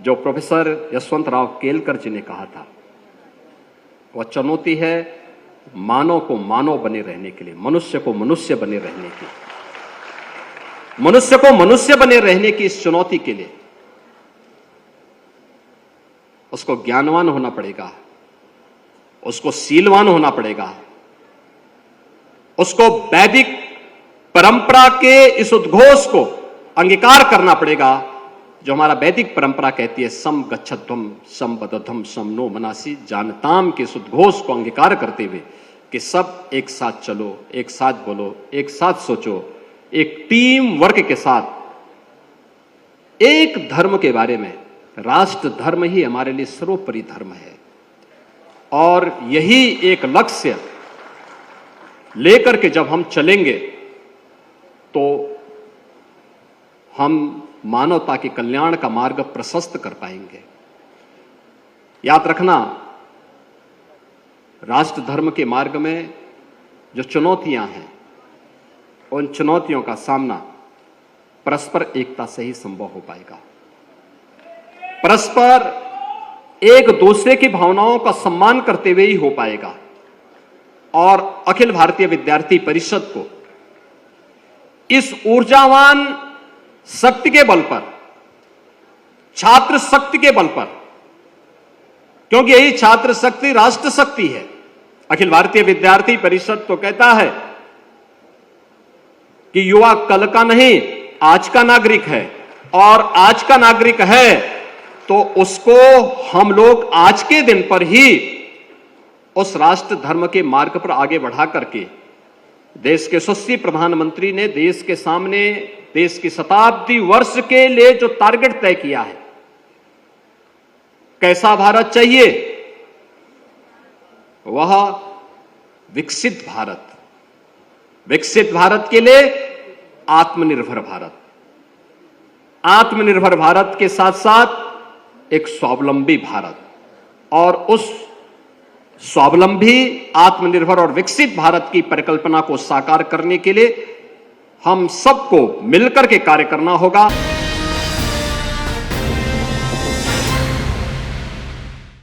जो प्रोफेसर यशवंतराव केलकर जी ने कहा था, वह चुनौती है मानव को मानव बने रहने के लिए, मनुष्य को मनुष्य बने रहने की, मनुष्य को मनुष्य बने रहने की इस चुनौती के लिए उसको ज्ञानवान होना पड़ेगा, उसको शीलवान होना पड़ेगा, उसको वैदिक परंपरा के इस उद्घोष को अंगीकार करना पड़ेगा जो हमारा वैदिक परंपरा कहती है, सम गच्छध्वम सम बदध्वम सम नो मनासी, जानताम के इस उद्घोष को अंगीकार करते हुए कि सब एक साथ चलो, एक साथ बोलो, एक साथ सोचो, एक टीम वर्क के साथ एक धर्म के बारे में, राष्ट्र धर्म ही हमारे लिए सर्वोपरि धर्म है और यही एक लक्ष्य लेकर के जब हम चलेंगे तो हम मानवता के कल्याण का मार्ग प्रशस्त कर पाएंगे। याद रखना, राष्ट्र धर्म के मार्ग में जो चुनौतियां हैं, उन चुनौतियों का सामना परस्पर एकता से ही संभव हो पाएगा। परस्पर एक दूसरे की भावनाओं का सम्मान करते हुए ही हो पाएगा और अखिल भारतीय विद्यार्थी परिषद को इस ऊर्जावान शक्ति के बल पर, छात्र शक्ति के बल पर, क्योंकि यही छात्र शक्ति राष्ट्र शक्ति है। अखिल भारतीय विद्यार्थी परिषद तो कहता है कि युवा कल का नहीं आज का नागरिक है और आज का नागरिक है तो उसको हम लोग आज के दिन पर ही उस राष्ट्र धर्म के मार्ग पर आगे बढ़ा करके, देश के यशस्वी प्रधानमंत्री ने देश के सामने देश की शताब्दी वर्ष के लिए जो टारगेट तय किया है, कैसा भारत चाहिए, वह विकसित भारत, विकसित भारत के लिए आत्मनिर्भर भारत, आत्मनिर्भर भारत के साथ साथ एक स्वावलंबी भारत, और उस स्वावलंबी, आत्मनिर्भर और विकसित भारत की परिकल्पना को साकार करने के लिए हम सबको मिलकर के कार्य करना होगा।